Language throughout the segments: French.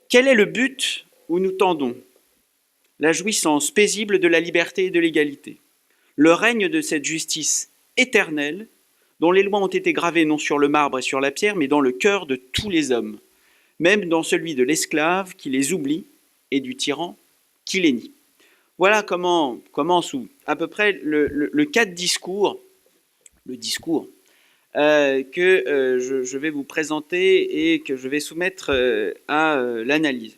Quel est le but où nous tendons? La jouissance paisible de la liberté et de l'égalité, le règne de cette justice éternelle dont les lois ont été gravées non sur le marbre et sur la pierre, mais dans le cœur de tous les hommes, même dans celui de l'esclave qui les oublie et du tyran qui les nie. Voilà comment commence à peu près le cas de discours, que je vais vous présenter et que je vais soumettre à l'analyse.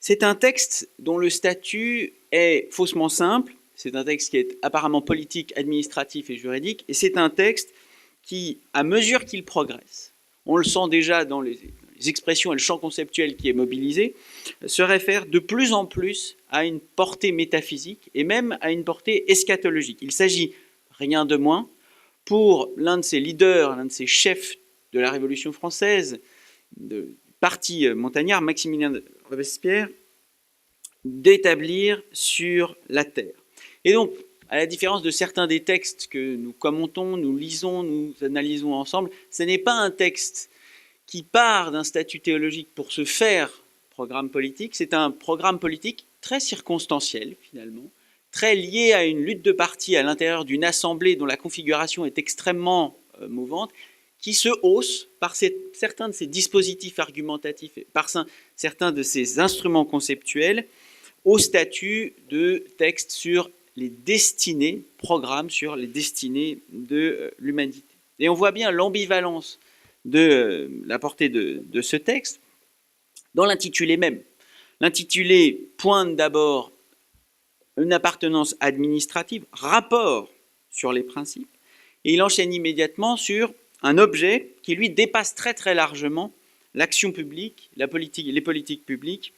C'est un texte dont le statut est faussement simple, c'est un texte qui est apparemment politique, administratif et juridique, et c'est un texte qui, à mesure qu'il progresse, on le sent déjà dans les expressions et le champ conceptuel qui est mobilisé, se réfère de plus en plus à une portée métaphysique et même à une portée eschatologique. Il s'agit rien de moins pour l'un de ses leaders, l'un de ses chefs de la Révolution française, de parti montagnard, Maximilien de Robespierre, d'établir sur la terre. Et donc, à la différence de certains des textes que nous commentons, nous lisons, nous analysons ensemble, ce n'est pas un texte qui part d'un statut théologique pour se faire programme politique, c'est un programme politique très circonstanciel finalement, très lié à une lutte de partis à l'intérieur d'une assemblée dont la configuration est extrêmement mouvante, qui se hausse par certains de ces dispositifs argumentatifs, par certains de ces instruments conceptuels, au statut de texte sur les destinées, programme sur les destinées de l'humanité. Et on voit bien l'ambivalence de la portée de ce texte dans l'intitulé même. L'intitulé pointe d'abord une appartenance administrative, rapport sur les principes, et il enchaîne immédiatement sur un objet qui lui dépasse très très largement l'action publique, les politiques publiques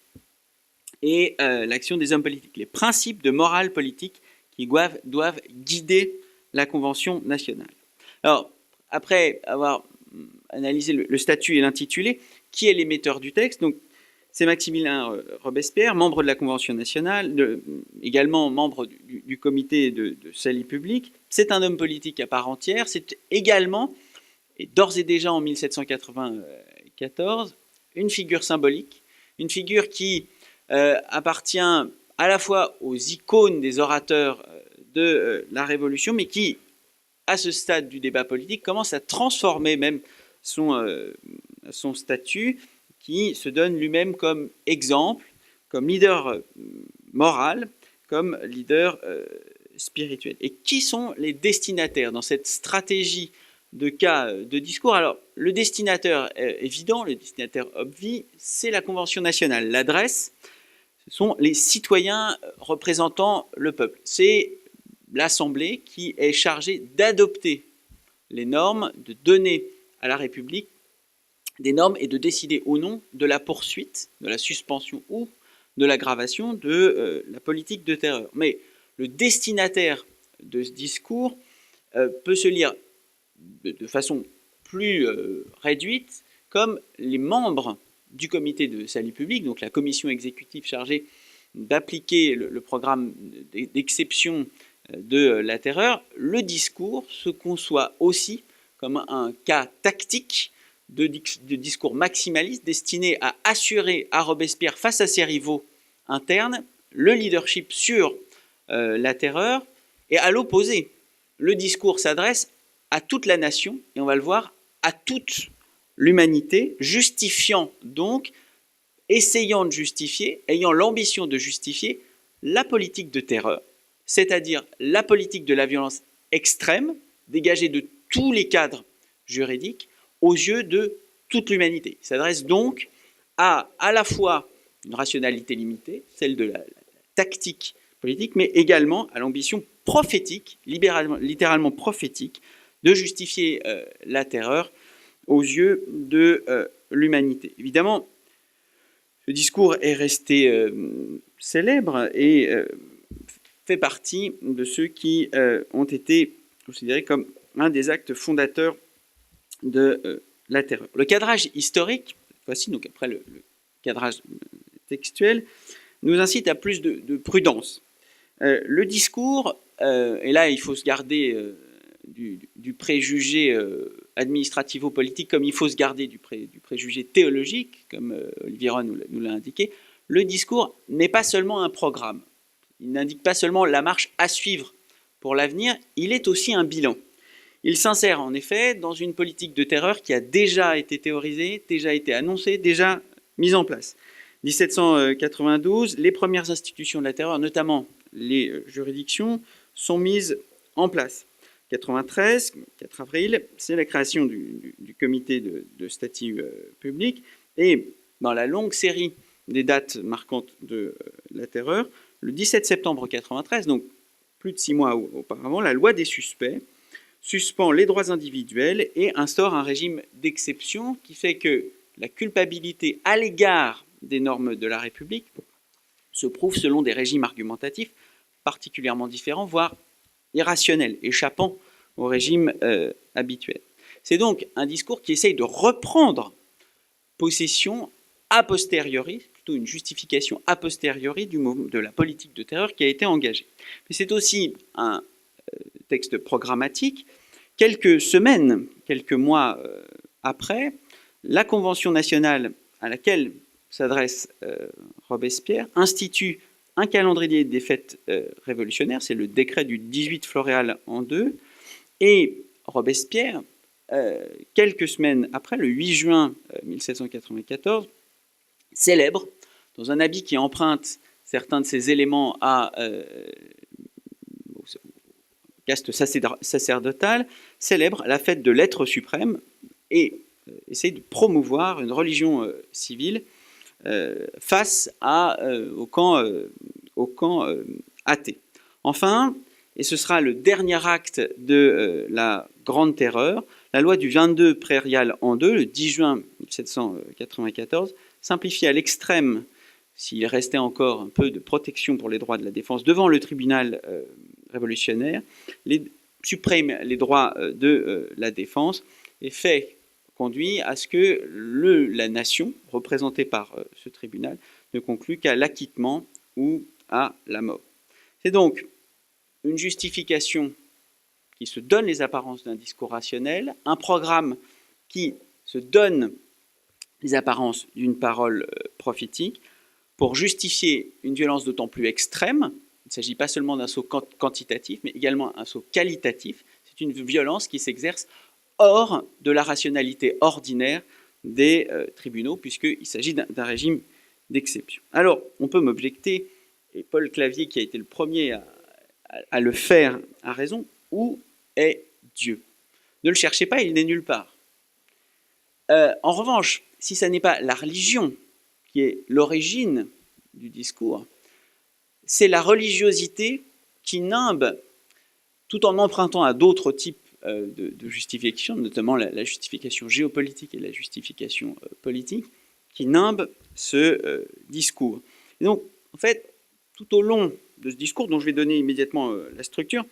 et l'action des hommes politiques, les principes de morale politique qui doivent guider la Convention nationale. Alors, après avoir analysé le statut et l'intitulé, qui est l'émetteur du texte? Donc, c'est Maximilien Robespierre, membre de la Convention nationale, également membre du comité de salut public. C'est un homme politique à part entière. C'est également, et d'ores et déjà en 1794, une figure symbolique, une figure qui appartient à la fois aux icônes des orateurs de la Révolution, mais qui, à ce stade du débat politique, commence à transformer même son statut, qui se donne lui-même comme exemple, comme leader moral, comme leader spirituel. Et qui sont les destinataires dans cette stratégie de cas de discours? Alors, le destinataire évident, le destinataire obvi, c'est la Convention nationale. L'adresse, ce sont les citoyens représentant le peuple. C'est l'Assemblée qui est chargée d'adopter les normes, de donner à la République des normes et de décider ou non de la poursuite, de la suspension ou de l'aggravation de la politique de terreur. Mais le destinataire de ce discours peut se lire de façon plus réduite comme les membres du comité de salut public, donc la commission exécutive chargée d'appliquer le programme d'exception de la terreur. Le discours se conçoit aussi comme un cas tactique de discours maximaliste destiné à assurer à Robespierre face à ses rivaux internes le leadership sur la terreur. Et à l'opposé, le discours s'adresse à toute la nation, et on va le voir, à toute l'humanité, justifiant donc, essayant de justifier, ayant l'ambition de justifier la politique de terreur, c'est-à-dire la politique de la violence extrême, dégagée de tous les cadres juridiques, aux yeux de toute l'humanité. Il s'adresse donc à la fois une rationalité limitée, celle de la tactique politique, mais également à l'ambition prophétique, littéralement prophétique, de justifier la terreur aux yeux de l'humanité. Évidemment, ce discours est resté célèbre et fait partie de ceux qui ont été considérés comme un des actes fondateurs de la terreur. Le cadrage historique, voici donc après le cadrage textuel, nous incite à plus de prudence. Le discours, et là il faut se garder du préjugé administrativo-politique, comme il faut se garder du préjugé théologique, comme Olivier Ron nous l'a indiqué, le discours n'est pas seulement un programme. Il n'indique pas seulement la marche à suivre pour l'avenir, il est aussi un bilan. Il s'insère en effet dans une politique de terreur qui a déjà été théorisée, déjà été annoncée, déjà mise en place. 1792, les premières institutions de la terreur, notamment les juridictions, sont mises en place. 93, 4 avril, c'est la création du comité de statut public. Et dans la longue série des dates marquantes de la terreur, le 17 septembre 93, donc plus de 6 mois auparavant, la loi des suspects suspend les droits individuels et instaure un régime d'exception qui fait que la culpabilité à l'égard des normes de la République se prouve selon des régimes argumentatifs particulièrement différents, voire irrationnels, échappant au régime habituel. C'est donc un discours qui essaye de reprendre possession a posteriori, plutôt une justification a posteriori de la politique de terreur qui a été engagée. Mais c'est aussi un texte programmatique. Quelques semaines, quelques mois après, la Convention nationale à laquelle s'adresse Robespierre institue un calendrier des fêtes révolutionnaires, c'est le décret du 18 Floréal en 2, et Robespierre, quelques semaines après, le 8 juin 1794, célèbre, dans un habit qui emprunte certains de ces éléments à caste sacerdotale, célèbre la fête de l'être suprême et essaye de promouvoir une religion civile face au camp athée. Enfin, et ce sera le dernier acte de la Grande Terreur, la loi du 22 prairial en 2, le 10 juin 1794, simplifie à l'extrême, s'il restait encore un peu de protection pour les droits de la défense devant le tribunal révolutionnaire, supprime les droits de la défense et conduit à ce que la nation, représentée par ce tribunal, ne conclue qu'à l'acquittement ou à la mort. C'est donc une justification qui se donne les apparences d'un discours rationnel, un programme qui se donne les apparences d'une parole prophétique pour justifier une violence d'autant plus extrême. Il ne s'agit pas seulement d'un saut quantitatif, mais également un saut qualitatif. C'est une violence qui s'exerce hors de la rationalité ordinaire des tribunaux, puisqu'il s'agit d'un régime d'exception. Alors, on peut m'objecter, et Paul Clavier, qui a été le premier à le faire, a raison, où est Dieu? Ne le cherchez pas, il n'est nulle part. En revanche, si ce n'est pas la religion qui est l'origine du discours, c'est la religiosité qui nimbe, tout en empruntant à d'autres types de justification, notamment la justification géopolitique et la justification politique, qui nimbe ce discours. Et donc, en fait, tout au long de ce discours, dont je vais donner immédiatement la structure,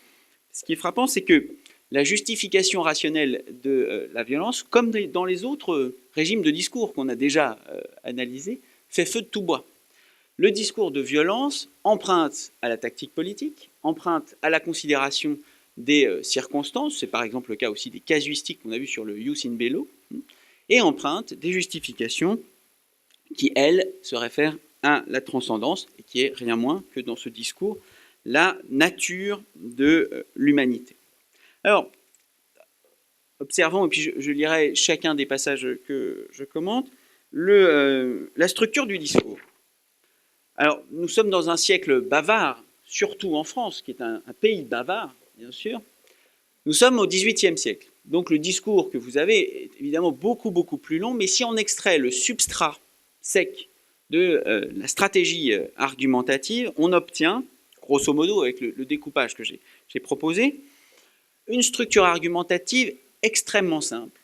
ce qui est frappant, c'est que la justification rationnelle de la violence, comme dans les autres régimes de discours qu'on a déjà analysés, fait feu de tout bois. Le discours de violence emprunte à la tactique politique, emprunte à la considération des circonstances, c'est par exemple le cas aussi des casuistiques qu'on a vu sur le jus in bello, et emprunte des justifications qui, elles, se réfèrent à la transcendance, et qui est rien moins que dans ce discours la nature de l'humanité. Alors, observons, et puis je lirai chacun des passages que je commente, la structure du discours. Alors, nous sommes dans un siècle bavard, surtout en France, qui est un pays bavard, bien sûr. Nous sommes au XVIIIe siècle. Donc le discours que vous avez est évidemment beaucoup, beaucoup plus long, mais si on extrait le substrat sec de la stratégie argumentative, on obtient, grosso modo, avec le découpage que j'ai proposé, une structure argumentative extrêmement simple,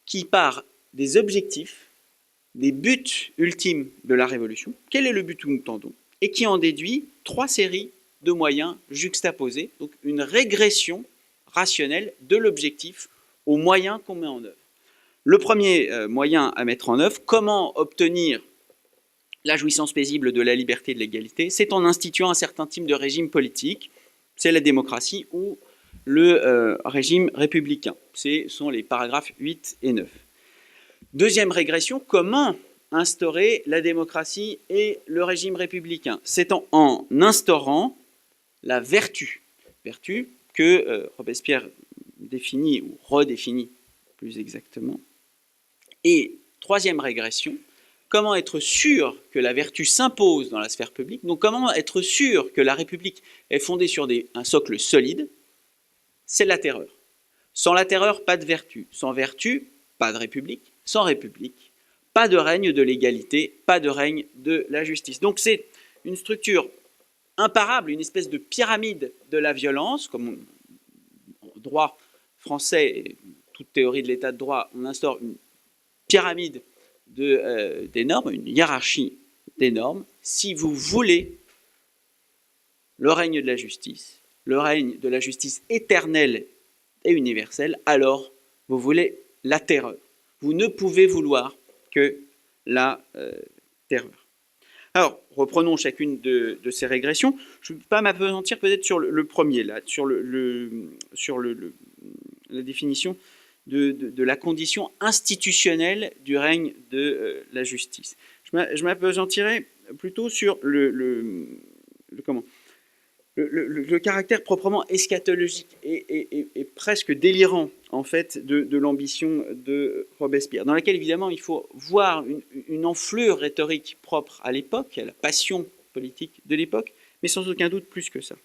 qui part des objectifs, des buts ultimes de la révolution, quel est le but que nous tendons, et qui en déduit 3 séries de moyens juxtaposés, donc une régression rationnelle de l'objectif aux moyens qu'on met en œuvre. Le premier moyen à mettre en œuvre, comment obtenir la jouissance paisible de la liberté et de l'égalité, c'est en instituant un certain type de régime politique, c'est la démocratie, ou le régime républicain. Ce sont les paragraphes 8 et 9. Deuxième régression, comment instaurer la démocratie et le régime républicain? C'est en instaurant la vertu. Vertu que Robespierre définit ou redéfinit plus exactement. Et troisième régression, comment être sûr que la vertu s'impose dans la sphère publique? Donc comment être sûr que la République est fondée sur un socle solide? C'est la terreur. Sans la terreur, pas de vertu. Sans vertu, pas de République. Sans République, pas de règne de l'égalité, pas de règne de la justice. Donc c'est une structure imparable, une espèce de pyramide de la violence, comme en droit français et toute théorie de l'état de droit, on instaure une pyramide des normes, une hiérarchie des normes. Si vous voulez le règne de la justice éternelle et universelle, alors vous voulez la terreur. Vous ne pouvez vouloir que la terreur. Alors, reprenons chacune de ces régressions. Je ne vais pas m'apesantir peut-être sur le premier, là, sur la définition de la condition institutionnelle du règne de la justice. Je m'apesantirai plutôt sur le caractère proprement eschatologique et presque délirant en fait de l'ambition de Robespierre, dans laquelle évidemment il faut voir une enflure rhétorique propre à l'époque, à la passion politique de l'époque, mais sans aucun doute plus que ça.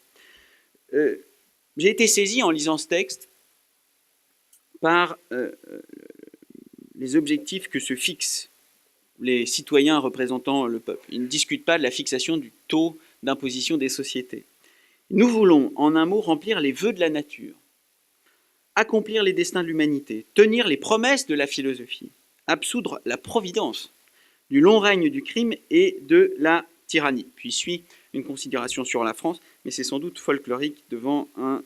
J'ai été saisi en lisant ce texte par les objectifs que se fixent les citoyens représentant le peuple. Ils ne discutent pas de la fixation du taux d'imposition des sociétés. Nous voulons, en un mot, remplir les vœux de la nature, accomplir les destins de l'humanité, tenir les promesses de la philosophie, absoudre la providence du long règne du crime et de la tyrannie. Puis suit une considération sur la France, mais c'est sans doute folklorique devant un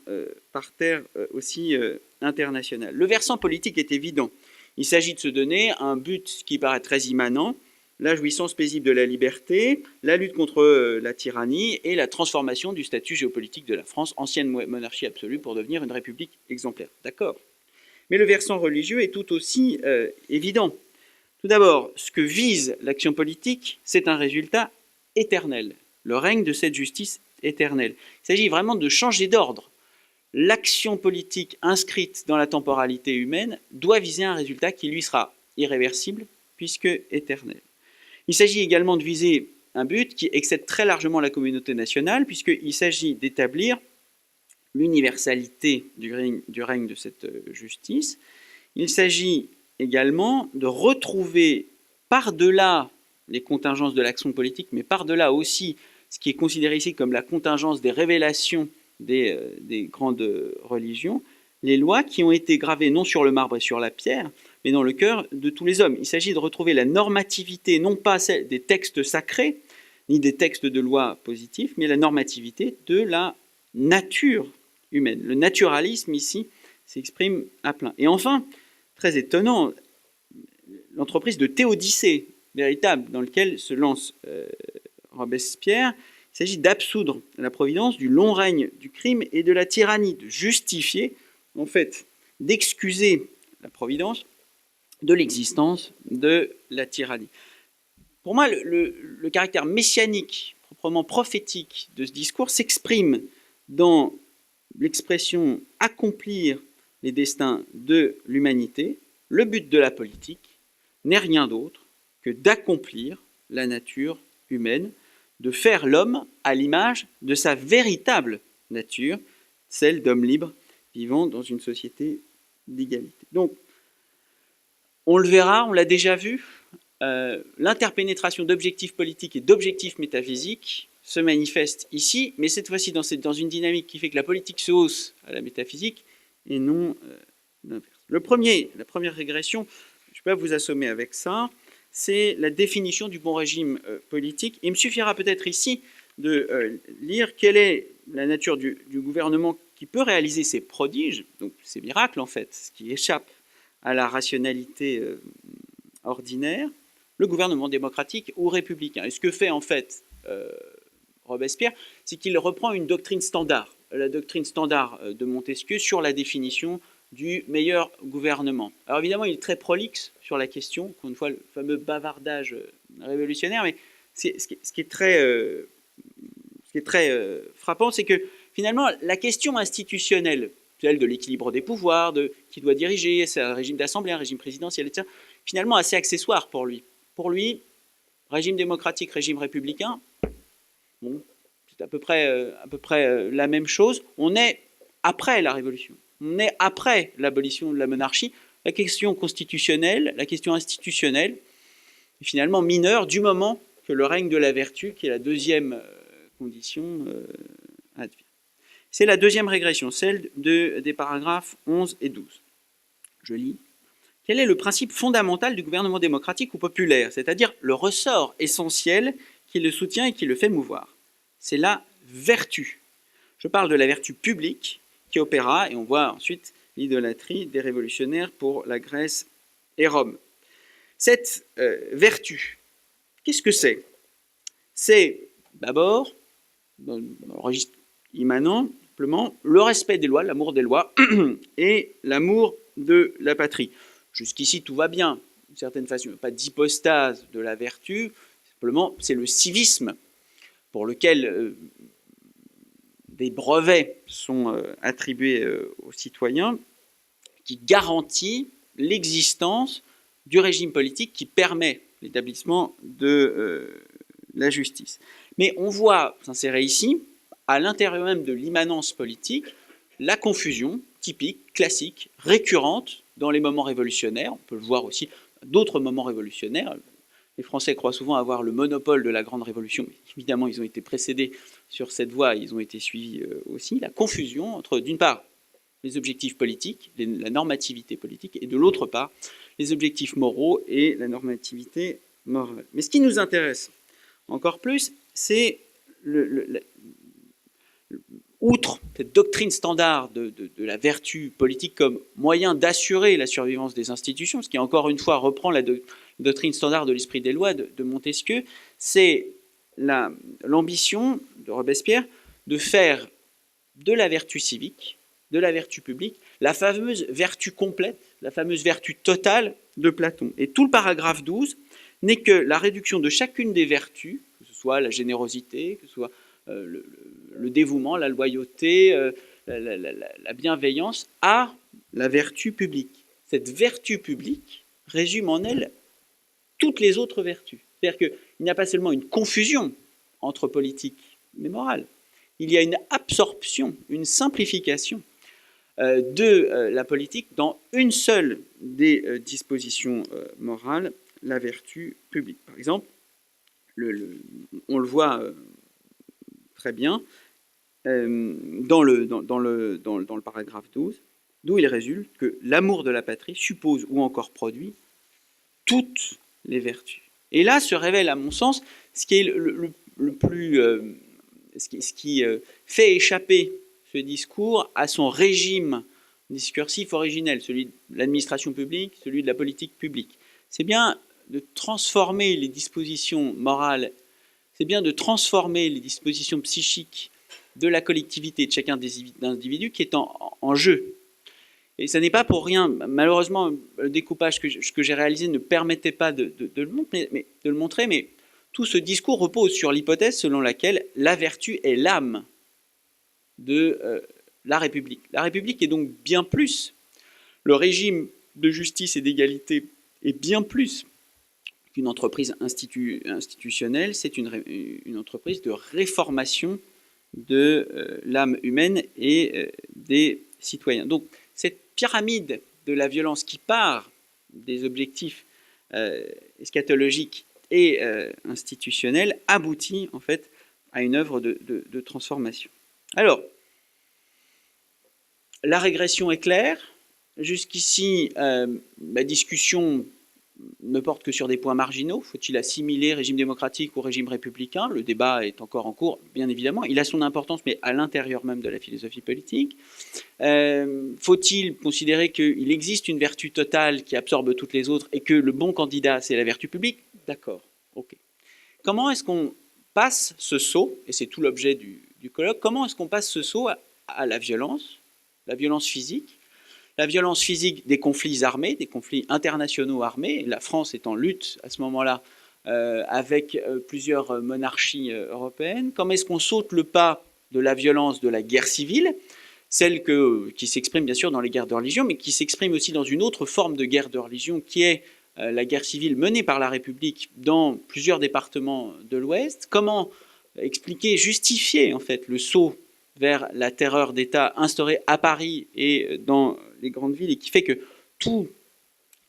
parterre aussi international. Le versant politique est évident. Il s'agit de se donner un but qui paraît très immanent, la jouissance paisible de la liberté, la lutte contre la tyrannie et la transformation du statut géopolitique de la France, ancienne monarchie absolue, pour devenir une république exemplaire. D'accord. Mais le versant religieux est tout aussi évident. Tout d'abord, ce que vise l'action politique, c'est un résultat éternel, le règne de cette justice éternelle. Il s'agit vraiment de changer d'ordre. L'action politique inscrite dans la temporalité humaine doit viser un résultat qui lui sera irréversible puisque éternel. Il s'agit également de viser un but qui excède très largement la communauté nationale puisqu'il s'agit d'établir l'universalité du règne de cette justice. Il s'agit également de retrouver par-delà les contingences de l'action politique, mais par-delà aussi ce qui est considéré ici comme la contingence des révélations des grandes religions, les lois qui ont été gravées non sur le marbre et sur la pierre, mais dans le cœur de tous les hommes. Il s'agit de retrouver la normativité, non pas celle des textes sacrés, ni des textes de loi positifs, mais la normativité de la nature humaine. Le naturalisme, ici, s'exprime à plein. Et enfin, très étonnant, l'entreprise de théodicée véritable dans laquelle se lance Robespierre. Il s'agit d'absoudre la providence du long règne du crime et de la tyrannie, de justifier, en fait, d'excuser la providence de l'existence de la tyrannie. Pour moi, le caractère messianique, proprement prophétique de ce discours s'exprime dans l'expression « accomplir les destins de l'humanité ». Le but de la politique n'est rien d'autre que d'accomplir la nature humaine, de faire l'homme à l'image de sa véritable nature, celle d'homme libre vivant dans une société d'égalité. Donc, on le verra, on l'a déjà vu, l'interpénétration d'objectifs politiques et d'objectifs métaphysiques se manifeste ici, mais cette fois-ci dans une dynamique qui fait que la politique se hausse à la métaphysique et non l'inverse. La première régression, je ne vais pas vous assommer avec ça, c'est la définition du bon régime politique. Il me suffira peut-être ici de lire quelle est la nature du gouvernement qui peut réaliser ces prodiges, donc ces miracles en fait, ce qui échappe à la rationalité ordinaire, le gouvernement démocratique ou républicain. Et ce que fait en fait Robespierre, c'est qu'il reprend une doctrine standard la doctrine standard de Montesquieu sur la définition du meilleur gouvernement. Alors évidemment, il est très prolixe sur la question, encore une fois, le fameux bavardage révolutionnaire, mais ce qui est très frappant, c'est que finalement, la question institutionnelle, celle de l'équilibre des pouvoirs, de qui doit diriger, c'est un régime d'assemblée, un régime présidentiel, etc., finalement assez accessoire pour lui. Pour lui, régime démocratique, régime républicain, bon, c'est à peu près la même chose. On est après la Révolution. On est après l'abolition de la monarchie. La question constitutionnelle, la question institutionnelle, est finalement mineure du moment que le règne de la vertu, qui est la deuxième condition, advient. C'est la deuxième régression, celle des paragraphes 11 et 12. Je lis. Quel est le principe fondamental du gouvernement démocratique ou populaire, c'est-à-dire le ressort essentiel qui le soutient et qui le fait mouvoir? C'est la vertu. Je parle de la vertu publique qui opéra, et on voit ensuite l'idolâtrie des révolutionnaires pour la Grèce et Rome. Cette vertu, qu'est-ce que c'est? C'est d'abord, dans le registre immanent, simplement, le respect des lois, l'amour des lois, et l'amour de la patrie. Jusqu'ici, tout va bien, d'une certaine façon, pas d'hypostase de la vertu, simplement, c'est le civisme pour lequel des brevets sont attribués aux citoyens, qui garantit l'existence du régime politique qui permet l'établissement de la justice. Mais on voit s'insérer ici, à l'intérieur même de l'immanence politique, la confusion typique, classique, récurrente dans les moments révolutionnaires. On peut le voir aussi dans d'autres moments révolutionnaires. Les Français croient souvent avoir le monopole de la grande révolution, mais évidemment, ils ont été précédés sur cette voie, ils ont été suivis aussi. La confusion entre, d'une part, les objectifs politiques, la normativité politique, et de l'autre part, les objectifs moraux et la normativité morale. Mais ce qui nous intéresse encore plus, c'est outre cette doctrine standard de la vertu politique comme moyen d'assurer la survivance des institutions, ce qui encore une fois reprend la doctrine standard de l'esprit des lois de Montesquieu, c'est l'ambition de Robespierre de faire de la vertu civique, de la vertu publique, la fameuse vertu complète, la fameuse vertu totale de Platon. Et tout le paragraphe 12 n'est que la réduction de chacune des vertus, que ce soit la générosité, que ce soit le dévouement, la loyauté, la bienveillance, à la vertu publique. Cette vertu publique résume en elle toutes les autres vertus. C'est-à-dire qu'il n'y a pas seulement une confusion entre politique et morale, il y a une absorption, une simplification de la politique dans une seule des dispositions morales, la vertu publique. Par exemple, on le voit très bien dans le paragraphe 12, d'où il résulte que l'amour de la patrie suppose ou encore produit toutes les vertus. Et là se révèle, à mon sens, ce qui est le plus... ce qui fait échapper ce discours à son régime discursif originel, celui de l'administration publique, celui de la politique publique. C'est bien de transformer les dispositions morales, c'est bien de transformer les dispositions psychiques de la collectivité de chacun des individus qui est en jeu. Et ça n'est pas pour rien. Malheureusement, le découpage que j'ai réalisé ne permettait pas de le montrer, mais tout ce discours repose sur l'hypothèse selon laquelle la vertu est l'âme de la République. La République est donc bien plus. Le régime de justice et d'égalité est bien plus qu'une entreprise institutionnelle. C'est une entreprise de réformation de l'âme humaine et des citoyens. Donc cette pyramide de la violence qui part des objectifs eschatologiques et institutionnelle aboutit en fait à une œuvre de transformation. Alors, la régression est claire. Jusqu'ici, la discussion ne porte que sur des points marginaux. Faut-il assimiler régime démocratique au régime républicain? Le débat est encore en cours, bien évidemment. Il a son importance, mais à l'intérieur même de la philosophie politique. Faut-il considérer qu'il existe une vertu totale qui absorbe toutes les autres et que le bon candidat, c'est la vertu publique? D'accord, ok. Comment est-ce qu'on passe ce saut, et c'est tout l'objet du colloque, comment est-ce qu'on passe ce saut à la violence physique des conflits armés, des conflits internationaux armés. La France est en lutte à ce moment-là avec plusieurs monarchies européennes. Comment est-ce qu'on saute le pas de la violence de la guerre civile, celle qui s'exprime bien sûr dans les guerres de religion, mais qui s'exprime aussi dans une autre forme de guerre de religion, qui est la guerre civile menée par la République dans plusieurs départements de l'Ouest. Comment expliquer, justifier en fait le saut vers la terreur d'État instaurée à Paris et dans les grandes villes, et qui fait que tous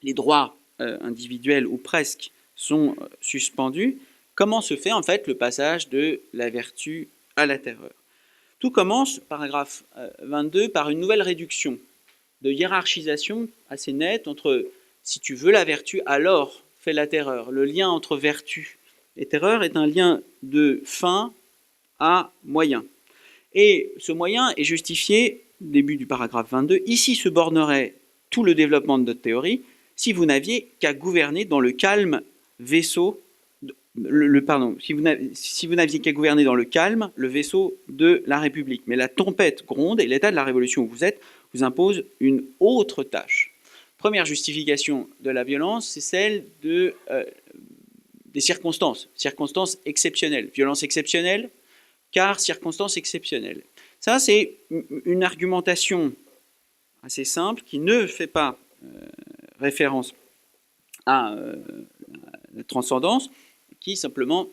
les droits individuels, ou presque, sont suspendus. Comment se fait en fait le passage de la vertu à la terreur? Tout commence, paragraphe 22, par une nouvelle réduction de hiérarchisation assez nette entre si tu veux la vertu, alors fais la terreur. Le lien entre vertu et terreur est un lien de fin à moyen. Et ce moyen est justifié, début du paragraphe 22, ici se bornerait tout le développement de notre théorie si vous n'aviez qu'à gouverner dans le calme vaisseau, si vous n'aviez qu'à gouverner dans le calme le vaisseau de la République. Mais la tempête gronde et l'état de la révolution où vous êtes vous impose une autre tâche. Première justification de la violence, c'est celle des circonstances exceptionnelles. Violence exceptionnelle, car circonstances exceptionnelles. Ça, c'est une argumentation assez simple qui ne fait pas référence à la transcendance, qui simplement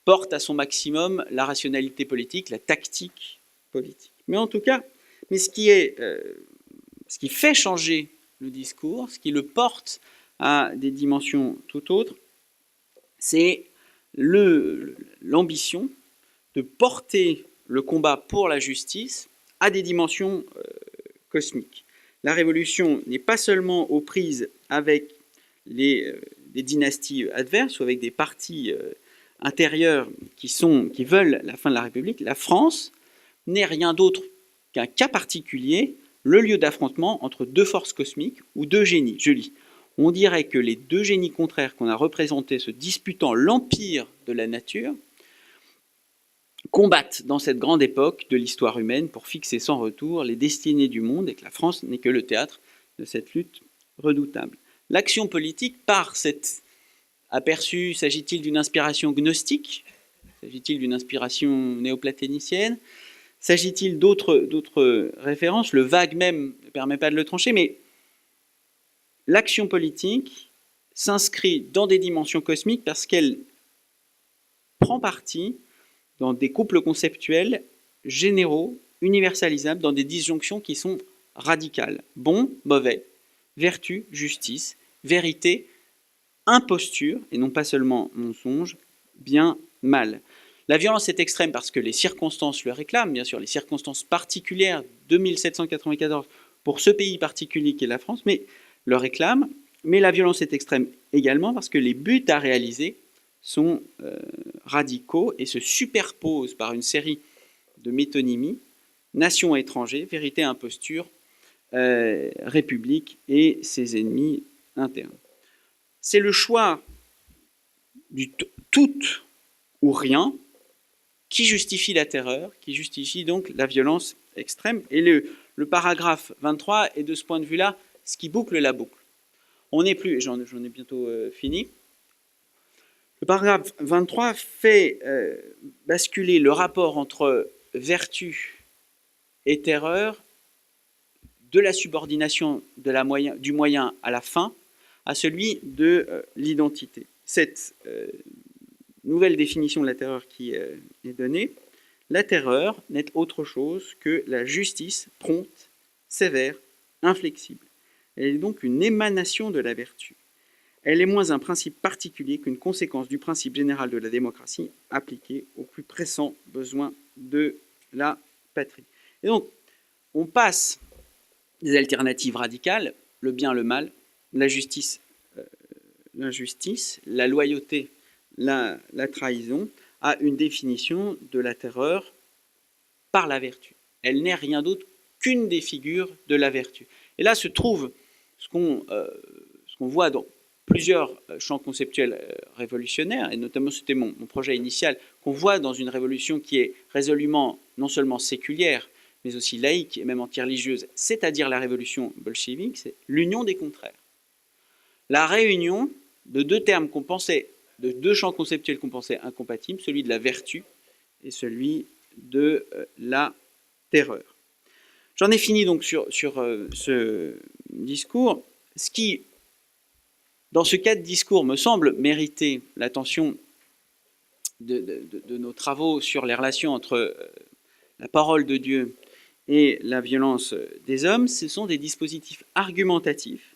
porte à son maximum la rationalité politique, la tactique politique. Mais en tout cas, ce qui fait changer le discours, ce qui le porte à des dimensions tout autres, c'est l'ambition de porter le combat pour la justice à des dimensions cosmiques. La Révolution n'est pas seulement aux prises avec des dynasties adverses ou avec des partis intérieurs qui veulent la fin de la République. La France n'est rien d'autre qu'un cas particulier, le lieu d'affrontement entre deux forces cosmiques ou deux génies. Je lis. On dirait que les deux génies contraires qu'on a représentés se disputant l'empire de la nature combattent dans cette grande époque de l'histoire humaine pour fixer sans retour les destinées du monde, et que la France n'est que le théâtre de cette lutte redoutable. L'action politique, par cet aperçu, s'agit-il d'une inspiration gnostique? S'agit-il d'une inspiration néoplatonicienne? S'agit-il d'autres références? Le vague même ne permet pas de le trancher, mais l'action politique s'inscrit dans des dimensions cosmiques parce qu'elle prend parti dans des couples conceptuels généraux, universalisables, dans des disjonctions qui sont radicales. Bon, mauvais, vertu, justice, vérité, imposture, et non pas seulement mensonge, bien, mal. La violence est extrême parce que les circonstances le réclament, bien sûr, les circonstances particulières de 1794 pour ce pays particulier qu'est la France, mais le réclament. Mais la violence est extrême également parce que les buts à réaliser sont radicaux et se superposent par une série de métonymies, nation étranger, vérité, imposture, république et ses ennemis internes. C'est le choix du tout ou rien qui justifie la terreur, qui justifie donc la violence extrême. Et le paragraphe 23 est de ce point de vue-là ce qui boucle la boucle. On n'est plus, j'en ai bientôt fini. Le paragraphe 23 fait basculer le rapport entre vertu et terreur de la subordination du moyen à la fin à celui de l'identité. Cette nouvelle définition de la terreur qui est donnée, la terreur n'est autre chose que la justice prompte, sévère, inflexible. Elle est donc une émanation de la vertu. Elle est moins un principe particulier qu'une conséquence du principe général de la démocratie appliqué aux plus pressants besoins de la patrie. Et donc, on passe des alternatives radicales, le bien, le mal, la justice, l'injustice, la loyauté, la trahison, à une définition de la terreur par la vertu. Elle n'est rien d'autre qu'une des figures de la vertu. Et là se trouve ce qu'on voit dans plusieurs champs conceptuels révolutionnaires, et notamment c'était mon projet initial, qu'on voit dans une révolution qui est résolument non seulement séculière, mais aussi laïque et même anti-religieuse, c'est-à-dire la révolution bolchevique, c'est l'union des contraires. La réunion de deux termes qu'on pensait, de deux champs conceptuels qu'on pensait incompatibles, celui de la vertu et celui de la terreur. J'en ai fini donc sur ce discours. Ce qui, dans ce cas de discours, me semble mériter l'attention de nos travaux sur les relations entre la parole de Dieu et la violence des hommes, ce sont des dispositifs argumentatifs,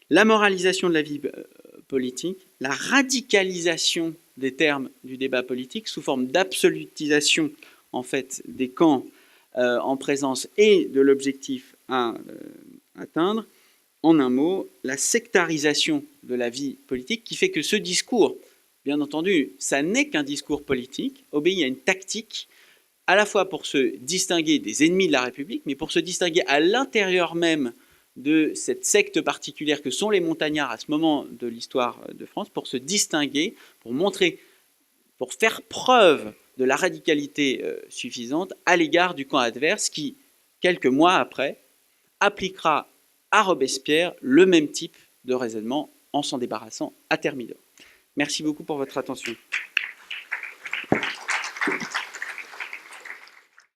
la moralisation de la vie politique, la radicalisation des termes du débat politique sous forme d'absolutisation en fait des camps en présence et de l'objectif à atteindre. En un mot, la sectarisation de la vie politique qui fait que ce discours, bien entendu, ça n'est qu'un discours politique, obéit à une tactique à la fois pour se distinguer des ennemis de la République, mais pour se distinguer à l'intérieur même de cette secte particulière que sont les montagnards à ce moment de l'histoire de France, pour se distinguer, pour montrer, pour faire preuve de la radicalité suffisante à l'égard du camp adverse qui, quelques mois après, appliquera à Robespierre le même type de raisonnement en s'en débarrassant à Thermidor. Merci beaucoup pour votre attention.